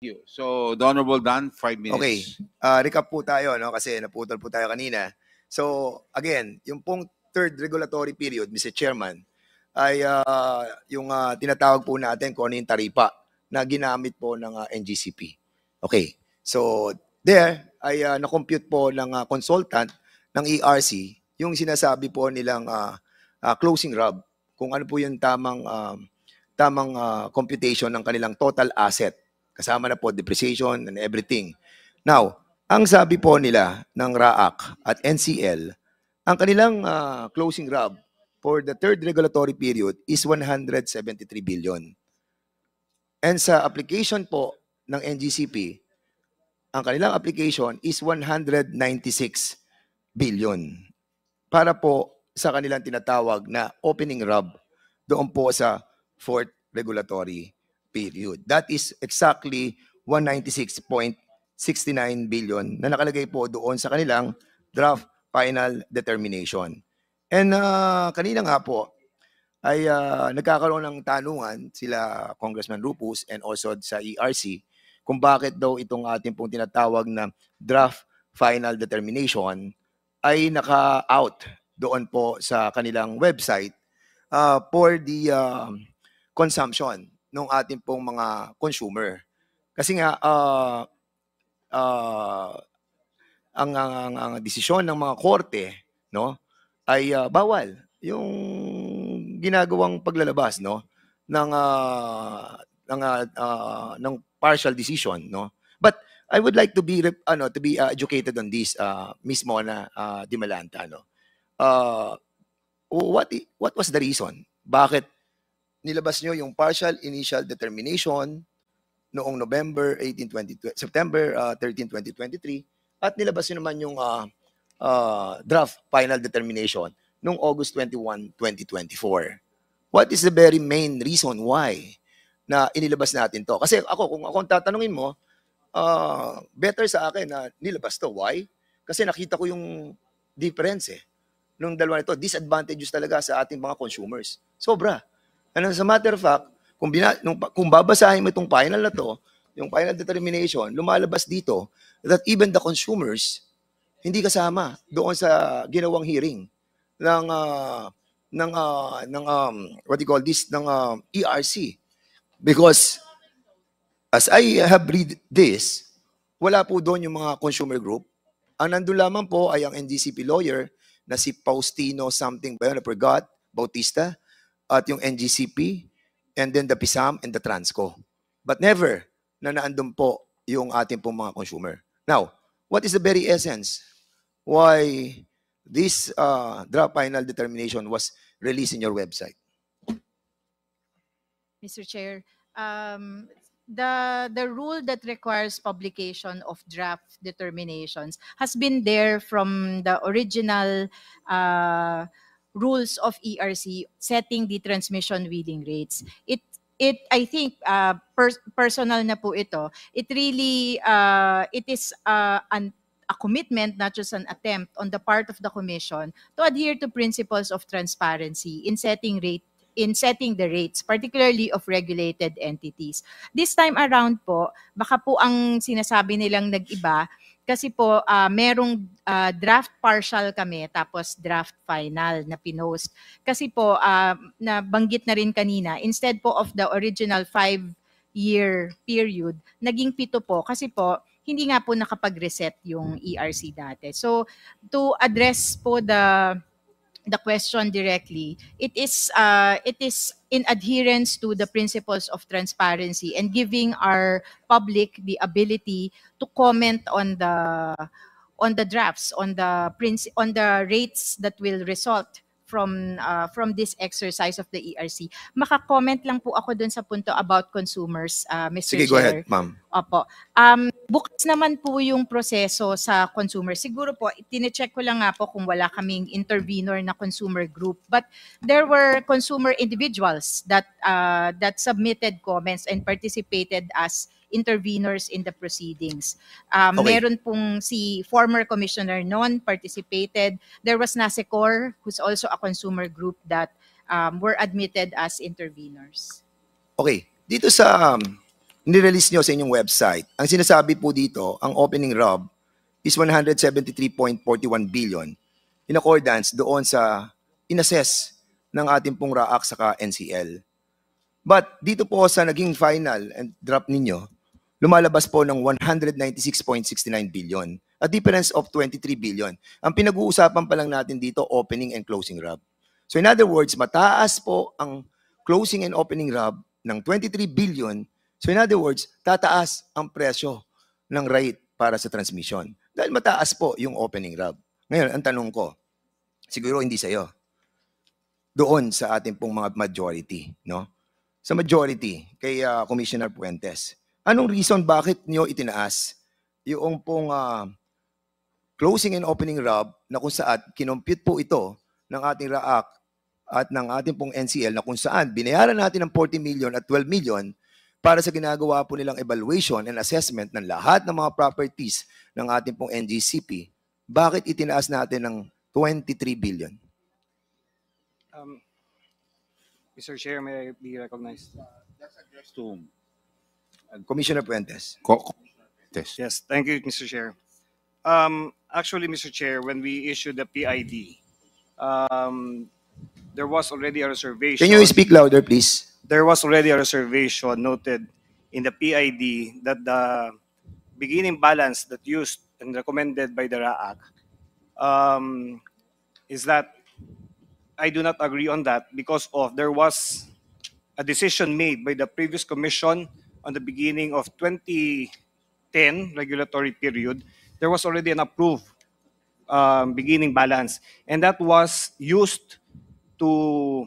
you. So, the Honorable Dan, 5 minutes. Okay. Recap po tayo, no? Kasi naputol po tayo kanina. So, again, yung pong third regulatory period, Mr. Chairman, ay yung tinatawag po natin kung ano yung taripa na ginamit po ng NGCP. Okay. So, there ay na-compute po ng consultant ng ERC yung sinasabi po nilang closing RAB, kung ano po yung tamang computation ng kanilang total asset. Kasama na po depreciation and everything. Now, ang sabi po nila ng RAAC at NCL, ang kanilang closing RAB for the third regulatory period is 173 billion. And sa application po ng NGCP, ang kanilang application is 196 billion para po sa kanilang tinatawag na opening RAB doon po sa fourth regulatory period. That is exactly 196.69 billion na nakalagay po doon sa kanilang draft final determination. And kanina nga po ay nagkakaroon ng tanungan sila Congressman Rupus and also sa ERC kung bakit daw itong ating pong tinatawag na draft final determination ay naka-out doon po sa kanilang website for the consumption ng ating pong mga consumer. Kasi nga, ang desisyon ng mga korte, no, ay bawal yung ginagawang paglalabas, no, ng partial decision, no. But I would like to be educated on this, Ms. Mona Dimalanta, no. What was the reason? Bakit nilabas nyo yung partial initial determination noong September 13, 2023 at nilabas nyo naman yung draft final determination noong August 21, 2024? What is the very main reason why na inilabas natin to? Kasi kung ako tatanungin mo, better sa akin na nilabas to. Why? Kasi nakita ko yung difference nung dalawa nito. Disadvantages talaga sa ating mga consumers. Sobra. And as a matter of fact, kung babasahin mo itong final na to, yung final determination, lumalabas dito that even the consumers hindi kasama doon sa ginawang hearing ng what do you call this, ng ERC. Because as I have read this, wala po doon yung mga consumer group. Ang nandun lamang po ay ang NGCP lawyer na si Faustino something ba yun, I forgot, Bautista, at yung NGCP, and then the PISAM and the Transco. But never na naandun po yung ating pong mga consumer. Now, what is the very essence why this draft final determination was released in your website? Mr. Chair, the rule that requires publication of draft determinations has been there from the original rules of ERC setting the transmission wheeling rates. I think personal na po ito. It really it is a commitment, not just an attempt on the part of the commission to adhere to principles of transparency in setting the rates, particularly of regulated entities. This time around po, baka po ang sinasabi nilang nag-iba, kasi po merong draft partial kami, tapos draft final na pinost. Kasi po, nabanggit na rin kanina, instead po of the original 5-year period, naging 7 po. Kasi po, hindi nga po nakapag-reset yung ERC dati. So, to address po the question directly, it is in adherence to the principles of transparency and giving our public the ability to comment on the drafts, on the rates that will result from this exercise of the ERC. Maka-comment lang po ako dun sa punto about consumers, Mr. Sige, Chair. go ahead, ma'am. Opo. Bukas naman po yung proseso sa consumer. Siguro po, tine-check ko lang nga po kung wala kaming intervenor na consumer group. But there were consumer individuals that submitted comments and participated as intervenors in the proceedings. Okay. Meron pong si former Commissioner Non participated. There was NASECOR, who's also a consumer group that were admitted as intervenors. Okay. Dito sa nirelease nyo sa inyong website, ang sinasabi po dito, ang opening ROB is 173.41 billion in accordance doon sa inassess ng ating pong RAAC saka NCL. But dito po sa naging final and drop ninyo, lumalabas po ng 196.69 billion, a difference of 23 billion. Ang pinag-uusapan pa lang natin dito, opening and closing ROB. So in other words, mataas po ang closing and opening ROB ng 23 billion. So in other words, tataas ang presyo ng rate para sa transmission. Dahil mataas po yung opening ROB. Ngayon, ang tanong ko, siguro hindi sa'yo, doon sa ating pong mga majority, no? Sa majority, kay Commissioner Puentes, anong reason bakit nyo itinaas yung pong closing and opening ROB na kung saan kinompute po ito ng ating RAAC at ng ating pong NCL na kung saan binayaran natin ng 40 million at 12 million para sa ginagawa po nilang evaluation and assessment ng lahat ng mga properties ng ating pong NGCP, bakit itinaas natin ng 23 billion? Mr. Chair, may I be recognized? That's addressed to whom? Commissioner Puentes. Yes, thank you, Mr. Chair. Actually, Mr. Chair, when we issued the PID, there was already a reservation. Can you speak louder, please? There was already a reservation noted in the PID that the beginning balance that used and recommended by the RAAC is that I do not agree on that because there was a decision made by the previous commission on the beginning of 2010 regulatory period. There was already an approved beginning balance, and that was used to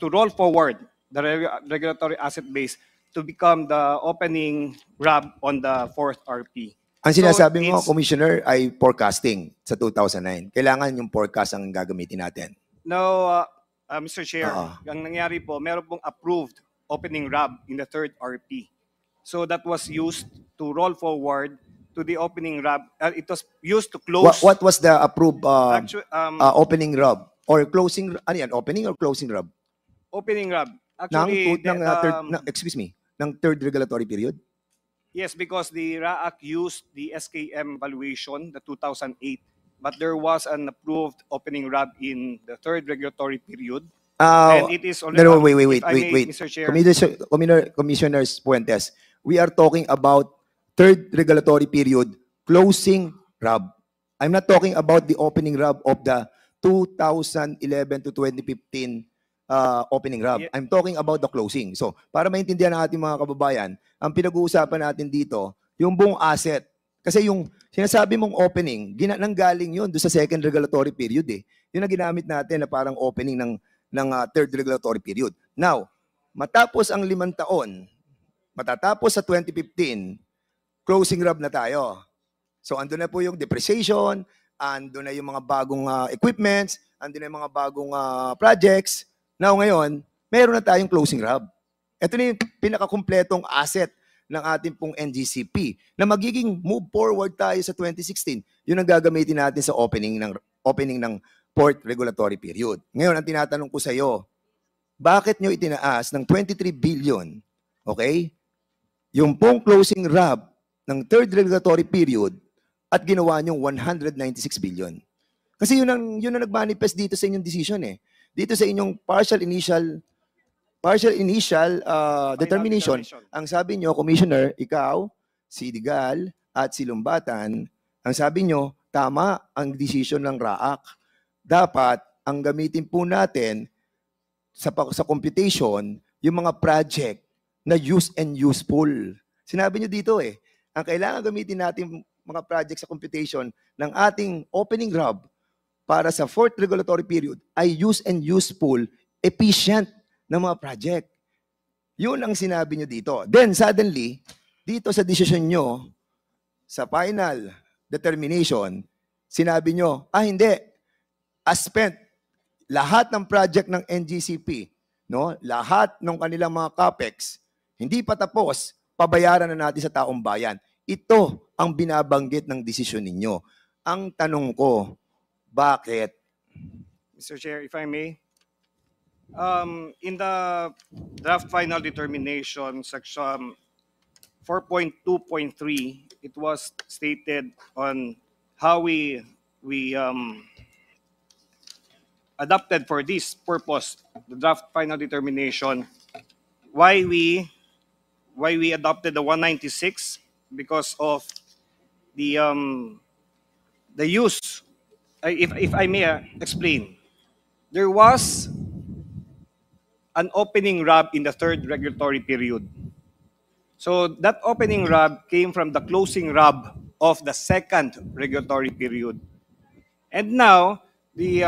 roll forward the regulatory asset base to become the opening RAB on the fourth RP. Ang sinasabi mo, it's- Commissioner, ay forecasting sa 2009. Kailangan yung forecast ang gagamitin natin. Now, Mr. Chair, Oo. ang nangyari po, meron pong approved opening RAB in the third RP. So that was used to roll forward to the opening RAB. It was used to close. What was the approved opening ROB? Or closing, ano yan, opening or closing ROB? Opening RAB. Ng, Actually, ng third regulatory period? yes, because the RAAC used the SKM valuation, the 2008, but there was an approved opening RAB in the third regulatory period. And it is already. No, wait, if I may, wait. Mr. Chair. Commissioner Puentes, we are talking about third regulatory period closing RAB. I'm not talking about the opening RAB of the 2011 to 2015 opening RAB. Yeah. I'm talking about the closing. So, para maintindihan ng ating mga kababayan, ang pinag-uusapan natin dito, yung buong asset. Kasi yung sinasabi mong opening, nanggaling yun doon sa second regulatory period eh. Yun ang ginamit natin na parang opening ng third regulatory period. Now, matapos ang 5 taon, matatapos sa 2015, closing RAB na tayo. So, andun na po yung depreciation, andun na yung mga bagong equipments, andun na yung mga bagong projects. Now, ngayon, meron na tayong closing RAB. Ito na yung pinakakumpletong asset ng ating pong NGCP na magiging move forward tayo sa 2016. Yun ang gagamitin natin sa opening ng fourth regulatory period. Ngayon, ang tinatanong ko sa iyo, bakit nyo itinaas ng 23 billion, okay, yung pong closing RAB ng third regulatory period at ginawa nyong 196 billion? Kasi yun ang nag-manifest dito sa inyong decision eh. Dito sa inyong partial initial determination, ang sabi nyo, Commissioner, ikaw, si Digal, at si Lumbatan, ang sabi nyo, tama ang decision ng RAAC. Dapat, ang gamitin po natin sa computation, yung mga project na use and useful. Sinabi nyo dito eh, ang kailangan gamitin natin mga project sa computation ng ating opening RAB para sa fourth regulatory period ay use and useful, efficient ng mga project. Yun ang sinabi nyo dito. Then suddenly, dito sa decision nyo, sa final determination, sinabi nyo, hindi, as spent, lahat ng project ng NGCP, no, lahat ng kanilang mga capex, hindi pa tapos, pabayaran na natin sa taong bayan. Ito ang binabanggit ng desisyon ninyo. Ang tanong ko, bakit? Mr. Chair, if I may. In the draft final determination, section 4.2.3, it was stated on how we adopted for this purpose the draft final determination. Why we adopted the 196, because of the use. If I may explain, there was an opening RAB in the third regulatory period. So that opening RAB came from the closing RAB of the second regulatory period. And now, the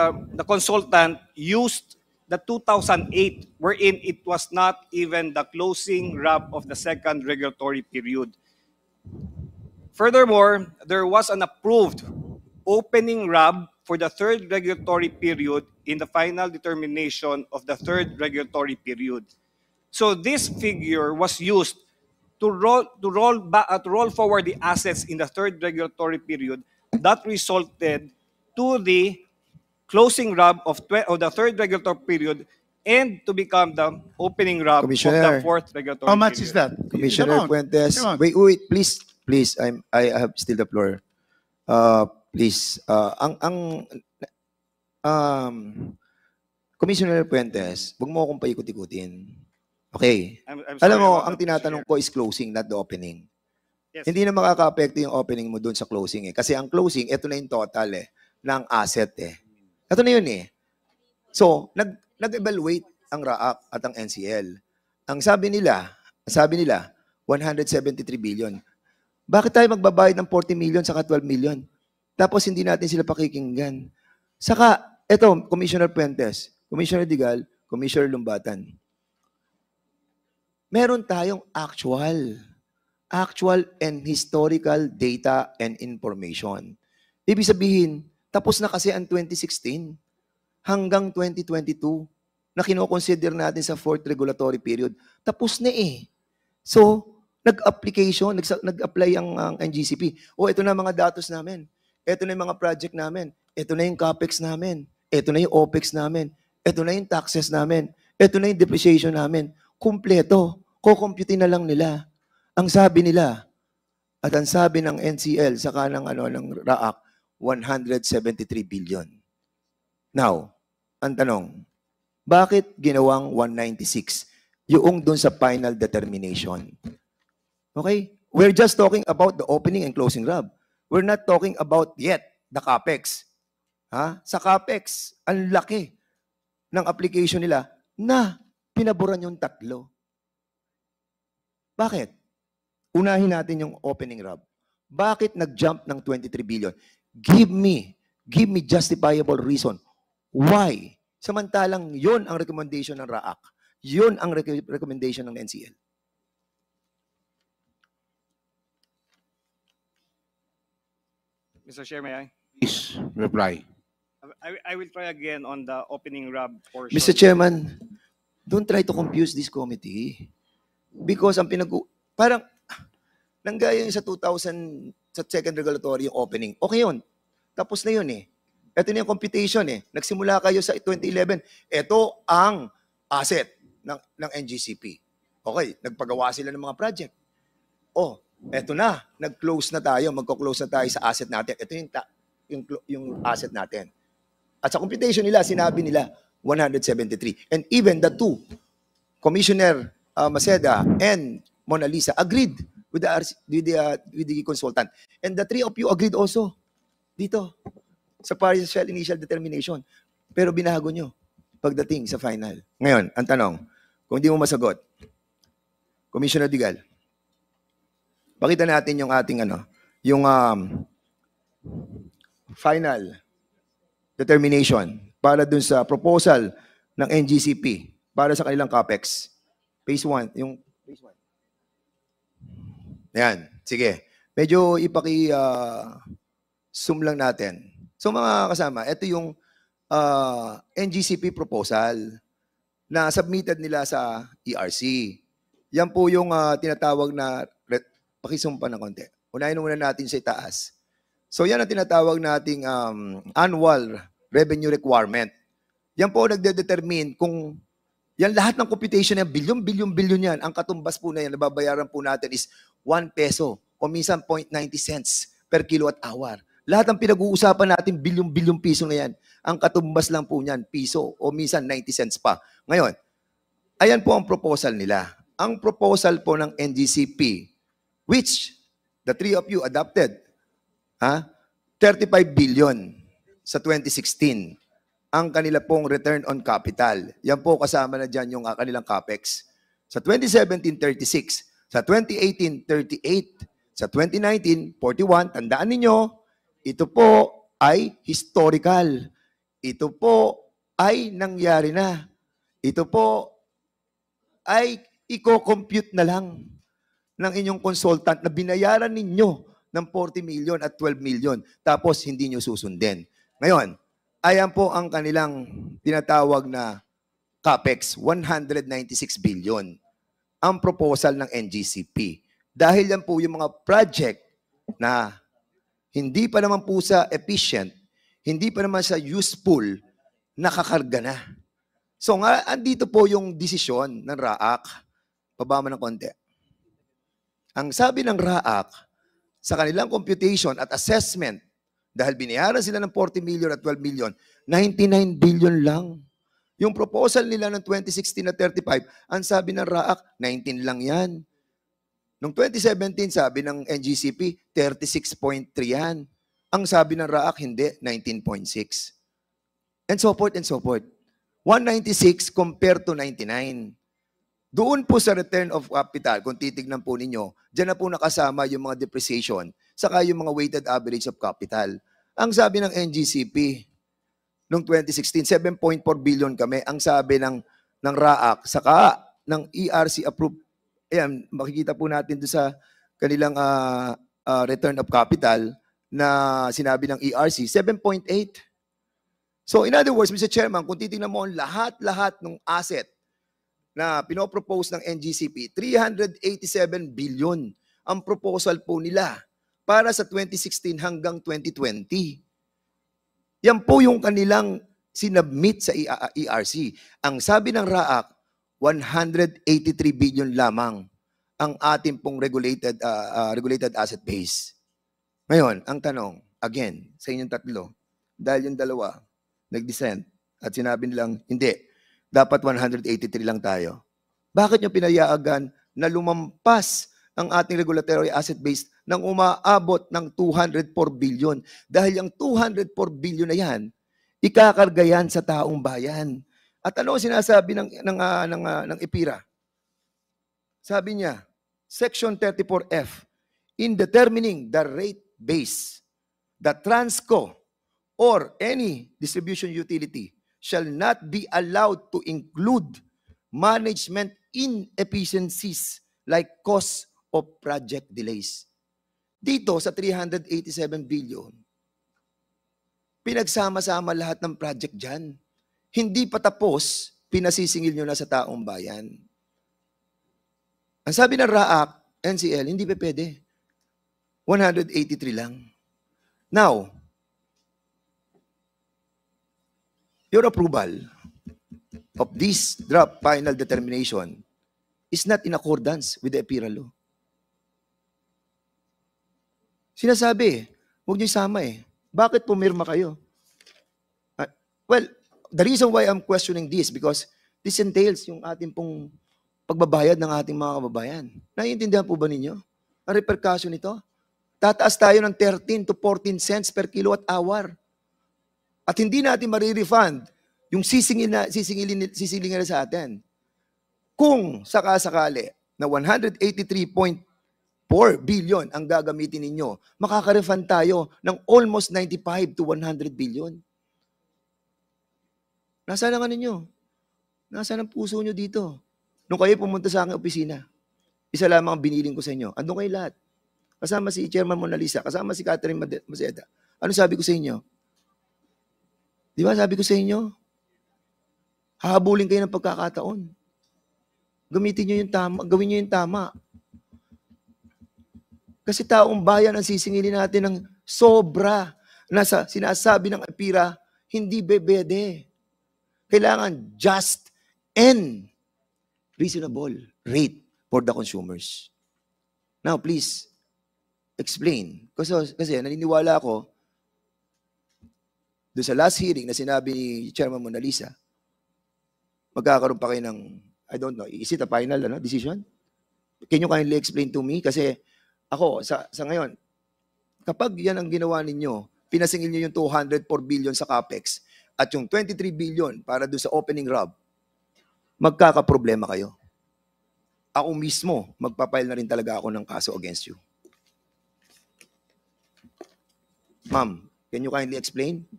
consultant used the 2008, wherein it was not even the closing RAB of the second regulatory period. Furthermore, there was an approved opening RAB for the third regulatory period in the final determination of the third regulatory period. So this figure was used to roll forward the assets in the third regulatory period that resulted to the closing RAB of the third regulatory period and to become the opening RAB of the Commissioner. fourth regulatory How much period. is that? Commissioner Amount. Fuentes, Amount. wait, please, I have still the floor. Please, Commissioner Fuentes, wag mo akong paikot-ikutin. Okay. I'm Alam sorry mo, about ang that, Mr. tinatanong Chair. ko is closing, not the opening. Yes. Hindi na makaka-apekto yung opening mo dun sa closing eh. Kasi ang closing, ito na yung total eh, ng asset eh. Ito na yun eh. So, nag-evaluate ang RAAC at ang NCL. Ang sabi nila, 173 billion. Bakit tayo magbabayad ng 40 million saka 12 million? Tapos hindi natin sila pakikinggan. Saka, eto, Commissioner Fuentes, Commissioner Digal, Commissioner Lumbatan. Meron tayong actual and historical data and information. Ibig sabihin, tapos na kasi ang 2016 hanggang 2022 na kinoconsider natin sa fourth regulatory period. Tapos na eh. So, nag-apply ang NGCP. O, ito na mga datos namin. Ito na yung mga project namin. Ito na yung CAPEX namin. Ito na yung OPEX namin. Ito na yung taxes namin. Ito na yung depreciation namin. Kumpleto. Kukumputin na lang nila. Ang sabi nila, at ang sabi ng NCL, saka ng RAAC, 173 billion. Now, ang tanong, bakit ginawang 196? Yung dun sa final determination. Okay? We're just talking about the opening and closing RAB. We're not talking about yet the CAPEX. Ha? Sa CAPEX, ang laki ng application nila na pinaboran yung tatlo. Bakit? Unahin natin yung opening RAB. Bakit nag-jump ng 23 billion? Give me justifiable reason. Why? Samantalang yon ang recommendation ng RAAC. Yon ang recommendation ng NCL. Mr. Chair, may I? Please reply. I will try again on the opening RAB portion. Mr. Chairman, don't try to confuse this committee. Because ang parang nanggaya yung sa 2000, sa second regulatory yung opening. Okay yun. Tapos na yun eh. Ito na yung computation eh. Nagsimula kayo sa 2011. Ito ang asset ng NGCP. Okay, nagpagawa sila ng mga project. Oh, eto na. Nag-close na tayo. Magko-close na tayo sa asset natin. Ito yung asset natin. At sa computation nila, sinabi nila 173. And even the two, Commissioner Maceda and Mona Lisa agreed with the consultant. And the three of you agreed also dito sa partial initial determination. Pero binago nyo pagdating sa final. Ngayon, ang tanong, kung di mo masagot, Commissioner Digal, pakita natin yung ating yung final determination para dun sa proposal ng NGCP para sa kanilang CAPEX. Phase 1, yung phase 1. Yan, sige. Medyo zoom lang natin. So mga kasama, ito yung NGCP proposal na submitted nila sa ERC. Yan po yung tinatawag na, pakisum pa ng konti. Unahin muna natin sa itaas. So yan ang tinatawag nating annual revenue requirement. Yan po nagdedetermine kung Yan lahat ng computation yan, bilyon yan. Ang katumbas po na yan, nababayaran po natin is 1 peso o minsan 0.90 cents per kilowatt hour. Lahat ng pinag-uusapan natin, bilyon piso na yan. Ang katumbas lang po niyan, piso o minsan 90 cents pa. Ngayon, ayan po ang proposal nila. Ang proposal po ng NGCP, which the three of you adopted, 35 billion sa 2016. Ang kanila pong return on capital. Yan po kasama na dyan yung kanilang CAPEX. Sa 2017, 36. Sa 2018, 38. Sa 2019, 41. Tandaan ninyo, ito po ay historical. Ito po ay nangyari na. Ito po ay i-compute na lang ng inyong consultant na binayaran ninyo ng 40 million at 12 million. Tapos hindi nyo susundin. Ngayon, ayan po ang kanilang tinatawag na CAPEX, 196 billion. Ang proposal ng NGCP. Dahil yan po yung mga project na hindi pa naman po sa efficient, hindi pa naman sa useful, nakakarga na. So nga, andito po yung desisyon ng RAAC. Baba mo ng konti. Ang sabi ng RAAC, sa kanilang computation at assessment, dahil binayaran sila ng 40 million at 12 million, 99 billion lang. Yung proposal nila ng 2016 na 35, ang sabi ng RAAC, 19 lang yan. Noong 2017, sabi ng NGCP, 36.3 yan. Ang sabi ng RAAC, hindi, 19.6. And so forth and so forth. 196 compared to 99. Doon po sa return of capital, kung titignan po ninyo, dyan na po nakasama yung mga depreciation, saka yung mga weighted average of capital. Ang sabi ng NGCP, noong 2016, 7.4 billion kami. Ang sabi ng RAAC, saka ng ERC approved, ayan, makikita po natin doon sa kanilang return of capital na sinabi ng ERC, 7.8. So in other words, Mr. Chairman, kung titignan mo lahat-lahat ng asset na pinopropose ng NGCP, 387 billion ang proposal po nila para sa 2016 hanggang 2020. Yan po yung kanilang sinubmit sa ERC. Ang sabi ng RAAC, 183 billion lamang ang ating pong regulated asset base. Ngayon, ang tanong, again, sa inyong tatlo, dahil yung dalawa nag-dissent at sinabi nilang, hindi, dapat 183 lang tayo. Bakit nyo pinayaagan na lumampas ang ating regulatory asset base nang umaabot ng 204 billion? Dahil yung 204 billion na yan, ikakarga yan sa taong bayan. At ano sinasabi ng EPIRA? Sabi niya, Section 34F, in determining the rate base, the Transco or any distribution utility shall not be allowed to include management inefficiencies like cost of project delays. Dito sa 387 billion, pinagsama-sama lahat ng project dyan. Hindi pa tapos, pinasisingil nyo na sa taong bayan. Ang sabi ng RAAC, NCL, hindi pa pwede. 183 lang. Now, your approval of this draft final determination is not in accordance with the EPIRA law. Sinasabi, huwag niyo isama eh. Bakit pumirma kayo? Well, the reason why I'm questioning this because this entails yung ating pong pagbabayad ng ating mga kababayan. Naiintindihan po ba ninyo? Ang repercussion nito? Tataas tayo ng 13 to 14 cents per kilowatt hour. At hindi natin marirefund yung sisingilin nila sa atin. Kung sakasakali na 183.4 billion ang gagamitin ninyo, makaka-refund tayo ng almost 95 to 100 billion. Nasaan ang ano nyo? Nasaan ang puso nyo dito? Nung kayo pumunta sa aking opisina, isa lamang ang biniling ko sa inyo. Andun kayo lahat. Kasama si Chairman Mona Lisa, kasama si Catherine Maceda. Ano sabi ko sa inyo? Di ba sabi ko sa inyo? Hahabulin kayo ng pagkakataon. Gamitin nyo yung tama, gawin nyo yung tama. Kasi taong bayan ang sisingilin natin ng sobra na sinasabi ng EPIRA, hindi bebede. Kailangan just and reasonable rate for the consumers. Now, please, explain. Kasi naniniwala ako, doon sa last hearing na sinabi ni Chairman Mona Lisa, magkakaroon pa kayo ng, I don't know, is it a final decision? Can you kindly explain to me? Kasi ako, sa ngayon, kapag yan ang ginawa ninyo, pinasingil nyo yung 204 billion sa CAPEX at yung 23 billion para doon sa opening RAB, magkakaproblema kayo. Ako mismo, magpapile na rin talaga ako ng kaso against you. Ma'am, can you kindly explain?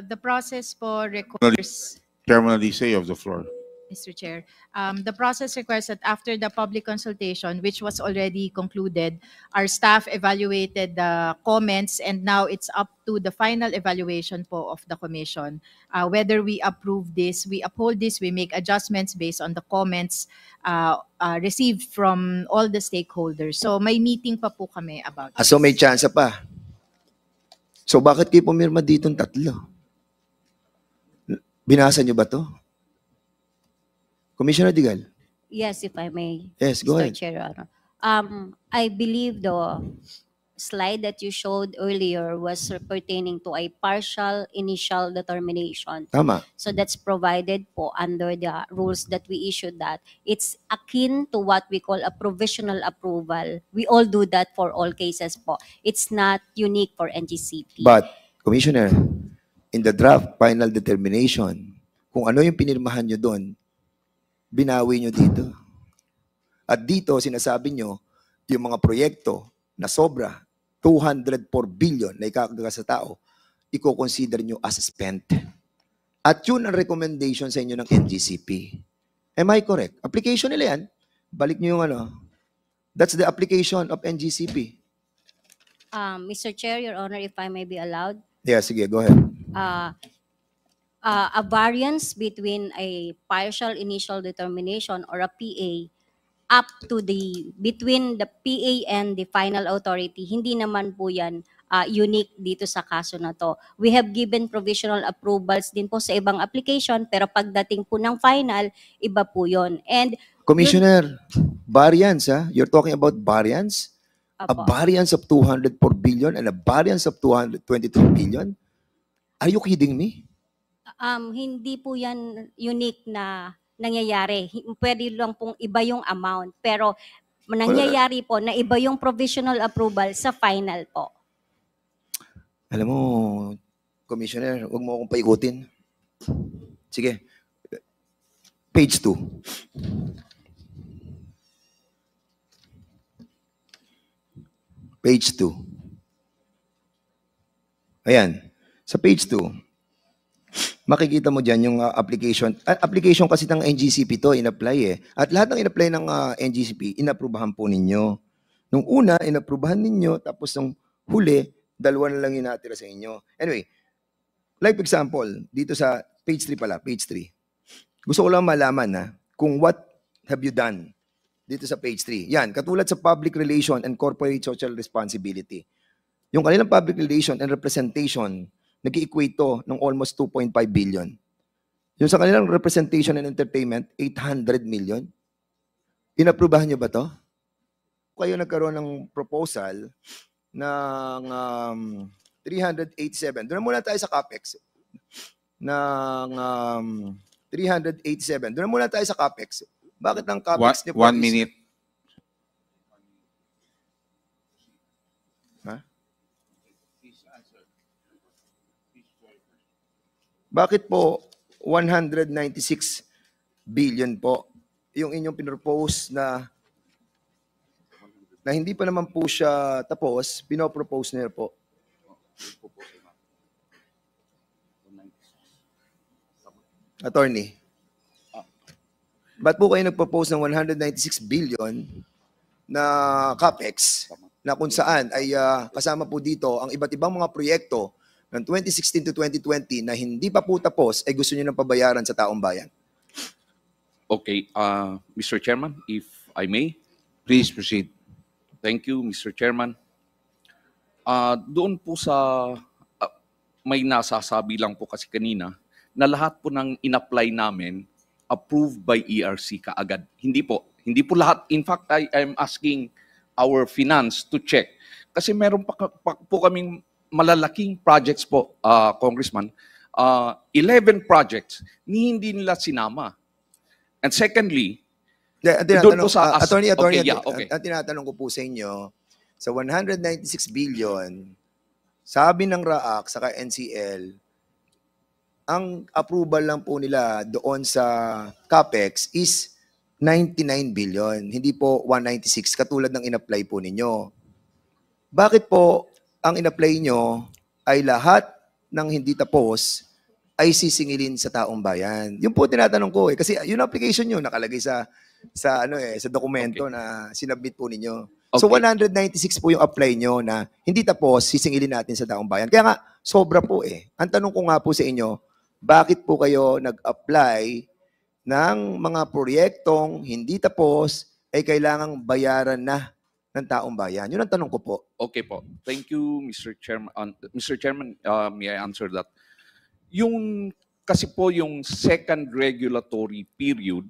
The process for requires, Chairman Alice, you have the floor. Mr. Chair, the process requires that after the public consultation, which was already concluded, our staff evaluated the comments, and now it's up to the final evaluation po of the commission. Whether we approve this, we uphold this, we make adjustments based on the comments received from all the stakeholders. So may meeting pa po kami about So may this. chance pa. So bakit kayo pumirma dito ng tatlo? Binasa nyo ba to? Commissioner Digal? Yes, if I may. Yes, go Mr. ahead. Chair, Your Honor. I believe the slide that you showed earlier was pertaining to a partial initial determination. Tama. So that's provided po under the rules that we issued that. It's akin to what we call a provisional approval. We all do that for all cases po. It's not unique for NGCP. But, Commissioner, in the draft final determination, kung ano yung pinirmahan nyo doon, binawi nyo dito. At dito, sinasabi nyo, yung mga proyekto na sobra, 204 billion na ikakagawa sa tao, i-consider nyo as spent. At yun ang recommendation sa inyo ng NGCP. Am I correct? Application nila yan. Balik nyo yung ano. That's the application of NGCP. Mr. Chair, Your Honor, if I may be allowed, Yeah, sige, go ahead. a variance between a partial initial determination or a PA up to between the PA and the final authority, hindi naman po yan unique dito sa kaso na to. We have given provisional approvals din po sa ibang application, pero pagdating po ng final, iba po yon. And Commissioner, variance, ha? You're talking about variance? A Apo. variance of 204 billion and a variance of 222 billion? Are you kidding me? Hindi po yan unique na nangyayari. Pwede lang pong iba yung amount, pero nangyayari po na iba yung provisional approval sa final po. Alam mo, Commissioner, huwag mo akong paikutin. Sige. Page 2. Page 2. Ayan. Sa page 2, makikita mo dyan yung application. Application kasi ng NGCP to, in-apply eh. At lahat ng in-apply ng NGCP, inaprubahan po ninyo. Nung una, inaprubahan ninyo, tapos nung huli, dalawa na lang yung natira sa inyo. Anyway, like example, dito sa page 3 pala, page 3. Gusto ko lang malaman na kung what have you done dito sa page 3. Yan, katulad sa public relation and corporate social responsibility. Yung kanilang public relation and representation, nag-equate to ng almost 2.5 billion. Yung sa kanilang representation and entertainment, 800 million. Inaprubahan nyo ba to? Kayo nagkaroon ng proposal ng 387. Doon muna tayo sa CAPEX. Ng 387. Doon muna tayo sa CAPEX. Bakit ang CAPEX niyo po 1 minute. Ha? Bakit po 196 billion po yung inyong pinropose na hindi pa naman po siya tapos, pinopropose niya po? Attorney, ba't po kayo nagpropose ng 196 billion na CAPEX na kung saan ay kasama po dito ang iba't ibang mga proyekto ng 2016 to 2020 na hindi pa po tapos ay gusto niyo nang pabayaran sa taong bayan? Okay, Mr. Chairman, if I may. Please proceed. Thank you, Mr. Chairman. Doon po sa, may nasasabi lang po kasi kanina, na lahat po ng in-apply namin approved by ERC kaagad. Hindi po. Hindi po lahat. In fact, I'm asking our finance to check. Kasi meron pa po kaming malalaking projects po, Congressman. 11 projects ni hindi nila sinama. And secondly, doon po sa attorney, okay, yeah, okay. ang tinatanong ko po sa inyo, sa 196 billion, sabi ng RAAC saka NCL, ang approval lang po nila doon sa CAPEX is 99 billion, hindi po 196 katulad ng in-apply po ninyo. Bakit po ang in-apply nyo ay lahat ng hindi tapos ay sisingilin sa taong bayan? Yun po tinatanong ko eh, kasi yung application nyo nakalagay sa dokumento na sinubmit po ninyo. Okay. So 196 po yung apply nyo na hindi tapos, sisingilin natin sa taong bayan. Kaya nga, sobra po eh. Ang tanong ko nga po sa inyo, bakit po kayo nag-apply ng mga proyektong hindi tapos ay kailangang bayaran na ng taong bayan? Yun ang tanong ko po. Okay po. Thank you, Mr. Chairman. Mr. Chairman, may I answer that? Yung kasi po yung second regulatory period,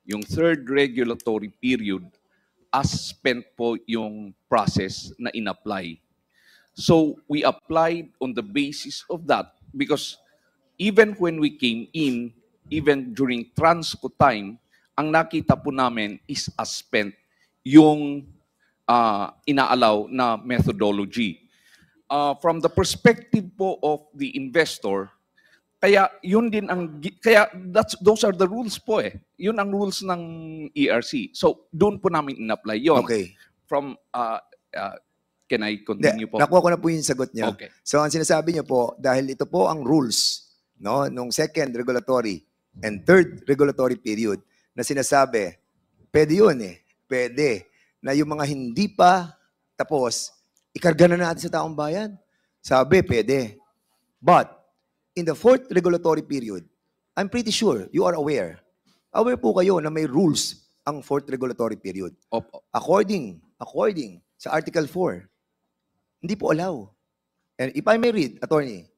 yung third regulatory period, as spent po yung process na in-apply. So we applied on the basis of that because even when we came in, even during transco time, ang nakita po namin is as spent yung inaalaw na methodology. From the perspective po of the investor, kaya yun din ang those are the rules po eh. Yun ang rules ng ERC. So doon po namin in-apply yun. Okay. From can I continue po? Nakuha ko na po yung sagot niya. Okay. So ang sinasabi niyo po, dahil ito po ang rules nung second regulatory and third regulatory period na sinasabi, pwede yun eh. Pwede na yung mga hindi pa tapos, ikarga na natin sa taong bayan. Sabi, pwede. But, in the fourth regulatory period, I'm pretty sure you are aware. Aware po kayo na may rules ang fourth regulatory period. Opo. According sa Article 4, hindi po allow. And if I may read, attorney,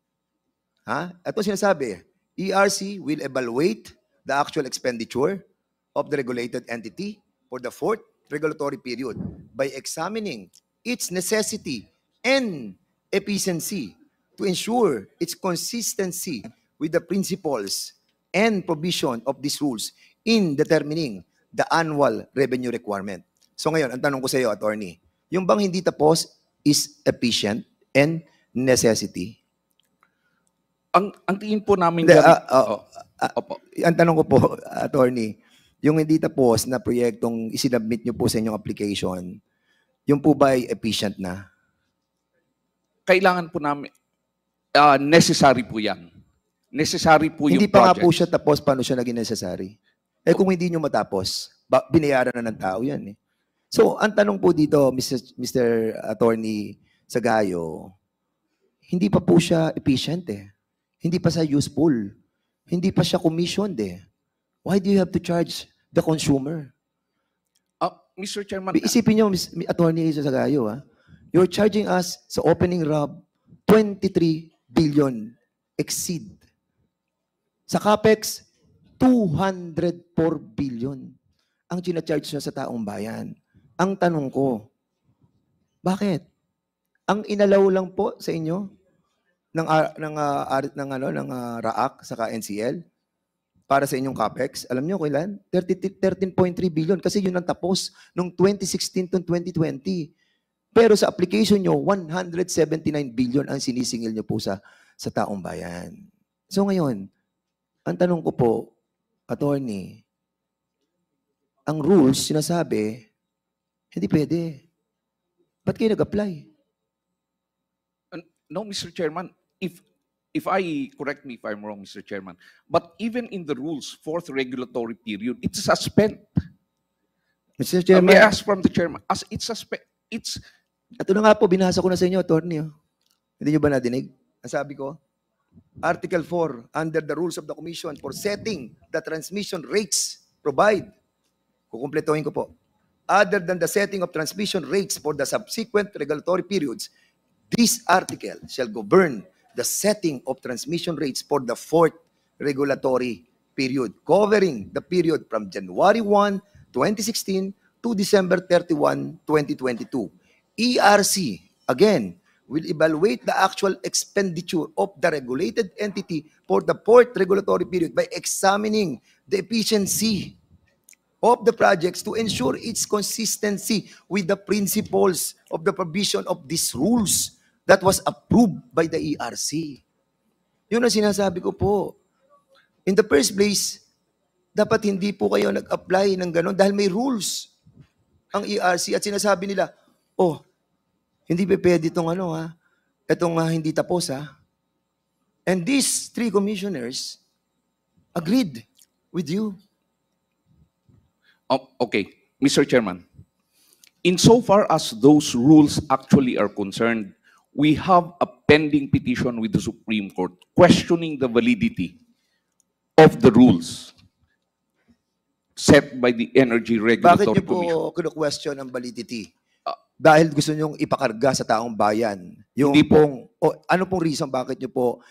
ito sinasabi, ERC will evaluate the actual expenditure of the regulated entity for the fourth regulatory period by examining its necessity and efficiency to ensure its consistency with the principles and provision of these rules in determining the annual revenue requirement. So ngayon, ang tanong ko sa iyo, attorney, yung bang hindi tapos is efficient and necessity? Ang tingin po namin Hindi, dyan, opo. ang tanong ko po, attorney, yung hindi tapos na proyektong isinabmit nyo po sa inyong application, yung po ba ay efficient na? Kailangan po namin, necessary po yan. Necessary po yung Hindi pa nga project. po siya tapos, paano siya naging necessary? Eh kung hindi nyo matapos, binayaran na ng tao yan eh. So, ang tanong po dito, Mr. Attorney Sagayo, hindi pa po siya efficient eh. Hindi pa siya useful. Hindi pa siya commissioned eh. Why do you have to charge the consumer? Mr. Chairman, Isipin nyo, Attorney Sagayo, you're charging us sa opening RAB 23 billion exceed. Sa CAPEX, 204 billion ang ginacharge nyo sa taong bayan. Ang tanong ko, bakit? Ang inalaw lang po sa inyo ng RAAC saka NCL para sa inyong CAPEX, alam niyo kailan? 13.3 billion kasi yun ang tapos nung 2016 to 2020. Pero sa application nyo, 179 billion ang sinisingil nyo po sa taong bayan. So ngayon, ang tanong ko po, attorney, ang rules sinasabi, hindi pwede. Ba't kayo nag-apply? no, Mr. Chairman, if I, correct me if I'm wrong, Mr. Chairman, but even in the rules, fourth regulatory period, it's suspend. Mr. May Chairman, I ask from the chairman, as it's suspend, it's, ito na nga po, binasa ko na sa inyo, attorney. Hindi nyo ba nadinig? Ang sabi ko, Article 4, under the rules of the Commission for setting the transmission rates, provide, kukumpletuhin ko po, other than the setting of transmission rates for the subsequent regulatory periods, this article shall govern the setting of transmission rates for the fourth regulatory period covering the period from January 1, 2016 to December 31, 2022. ERC, again, will evaluate the actual expenditure of the regulated entity for the fourth regulatory period by examining the efficiency of the projects to ensure its consistency with the principles of the provision of these rules that was approved by the ERC. Yun ang sinasabi ko po. In the first place, dapat hindi po kayo nag-apply ng gano'n dahil may rules ang ERC at sinasabi nila, oh, hindi pa pwede itong hindi tapos And these three commissioners agreed with you. Okay, Mr. Chairman. Insofar as those rules actually are concerned, we have a pending petition with the Supreme Court questioning the validity of the rules set by the Energy Bakit Regulatory niyo Commission. po kino-question ang validity? Dahil gusto niyong ipakarga sa taong bayan. Yung Hindi po. ano pong reason bakit niyo po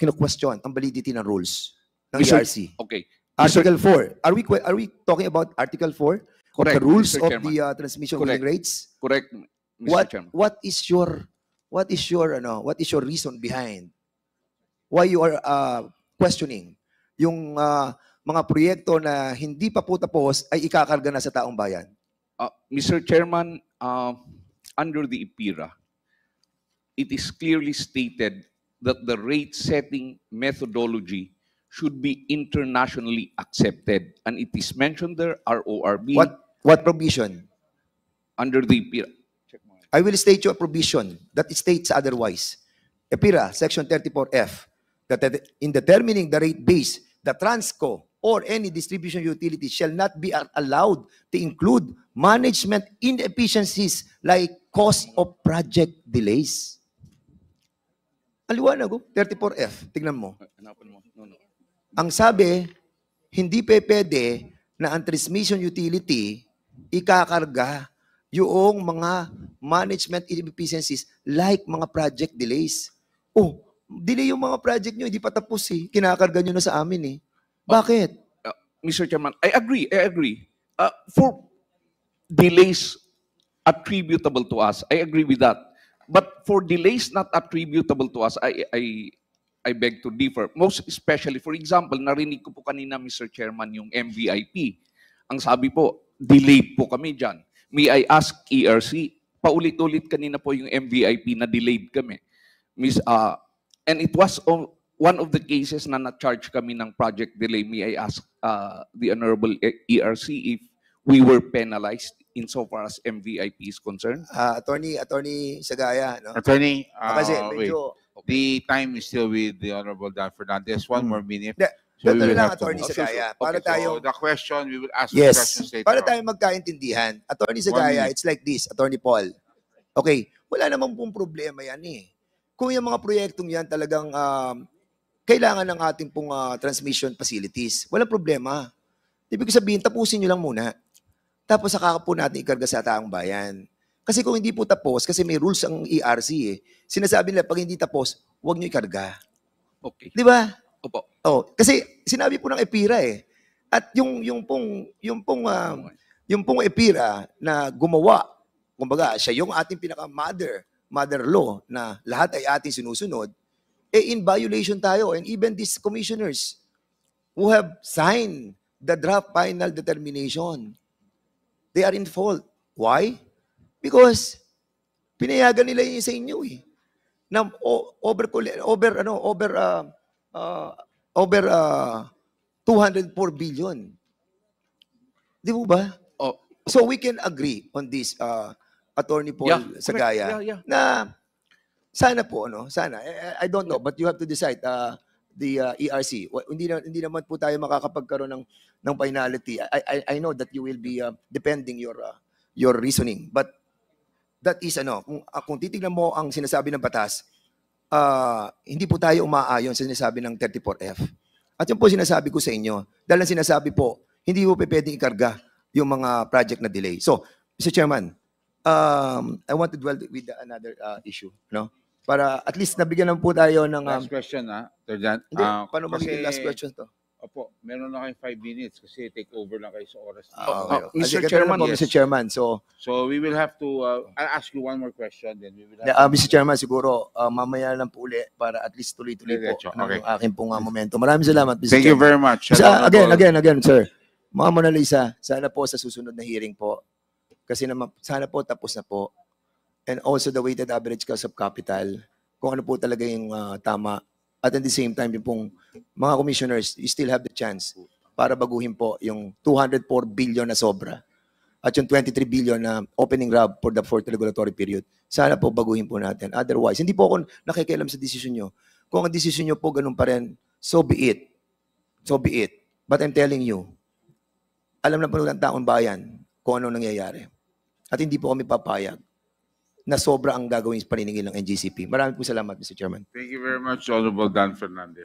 kino-question ang validity ng rules ng Mr. ERC? Okay. Article 4. Are we talking about Article 4? Correct, The rules Mr. of Chairman. the transmission Correct. billing rates? Correct, Mr. Chairman. What is your reason behind why you are questioning yung mga proyekto na hindi pa po tapos ay ikakarga na sa taong bayan? Mr. Chairman, under the IPIRA, it is clearly stated that the rate-setting methodology should be internationally accepted. And it is mentioned there, RORB, What provision? under the IPIRA. I will state you a provision that states otherwise. EPIRA, Section 34F, that in determining the rate base, the Transco or any distribution utility shall not be allowed to include management inefficiencies like cost of project delays. Aliwanag, 34F. Tignan mo. Ang sabi, hindi pwede na ang transmission utility ikakarga yung mga management inefficiencies like mga project delays. Oh, delay yung mga project nyo, hindi pa tapos kinakarga nyo na sa amin Bakit? Mr. Chairman, I agree. For delays attributable to us, I agree with that. But for delays not attributable to us, I beg to differ. Most especially, for example, narinig ko po kanina, Mr. Chairman, yung MVIP. Ang sabi po, delayed po kami dyan. May I ask ERC, paulit-ulit kanina po yung MVIP na delayed kami. And it was one of the cases na na-charge kami ng project delay. May I ask the Honorable ERC if we were penalized insofar as MVIP is concerned? Attorney Sagaya, no? Attorney, Kasi wait. medyo... The time is still with the Honorable Dan Fernandez. One more minute. Hindi, So we ganito will lang, have to Attorney move. Sagaya. Okay, Para So tayo... the question, we will ask the questions Yes, later para on. tayo magkaintindihan. Attorney 1 Sagaya, minute. it's like this, Attorney Paul. Okay, wala namang pong problema yan Kung yung mga proyektong yan talagang kailangan ng ating pong transmission facilities, walang problema. Ibig sabihin, tapusin nyo lang muna. Tapos saka po natin ikarga sa taong bayan. Kasi kung hindi po tapos, kasi may rules ang ERC sinasabi nila, pag hindi tapos, huwag nyo ikarga. Okay. Di ba? Opo. Kasi sinabi po ng EPIRA At yung pong EPIRA na gumawa, kumbaga, siya yung ating mother law na lahat ay ating sinusunod, in violation tayo. And even these commissioners who have signed the draft final determination, they are in fault. Why? Because pinayagan nila yun sa inyo na over 204 billion. Di mo ba? Oh, So we can agree on this, Attorney Paul correct. Sagaya, Yeah. na sana po, sana. I don't know, but you have to decide the ERC. Hindi naman po tayo makakapagkaroon ng finality. I know that you will be defending your reasoning, but that is kung titignan mo ang sinasabi ng batas, hindi po tayo umaayon sa sinasabi ng 34F. At yun po sinasabi ko sa inyo. Dahil ang sinasabi po, hindi po pwedeng ikarga yung mga project na delay. So, Mr. Chairman, I want to dwell with another issue, no? Para at least nabigyan naman po tayo ng Last question, Sir Dan. hindi, paano magiging last question to? Opo, meron na kayong 5 minutes kasi take over lang kayo sa oras. Mr. Kasi ganito na Chairman, po, yes. Mr. Chairman. So, So we will have to, I'll ask you one more question, then we will have Mr. Chairman, siguro mamaya lang po uli para at least tuloy-tuloy po Diretso, ng okay. aking pong momento. Maraming salamat, Mr. Thank you Chairman. very much. Sa, Honorable- again, sir. Mga Mona Lisa, sana po sa susunod na hearing po, kasi naman, sana po tapos na po. And also the weighted average cost of capital, kung ano po talaga yung tama. At at the same time, yung pong mga commissioners, you still have the chance para baguhin po yung 204 billion na sobra at yung 23 billion na opening RAB for the fourth regulatory period. Sana po baguhin po natin. Otherwise, hindi po ako nakikialam sa desisyon nyo. Kung ang desisyon nyo po ganun pa rin, so be it. So be it. But I'm telling you, alam na po ng taong bayan kung ano nangyayari. At hindi po kami papayag na sobra ang gagawin sa paniningil ng NGCP. Maraming po salamat, Mr. Chairman. Thank you very much, Honorable Dan Fernandez.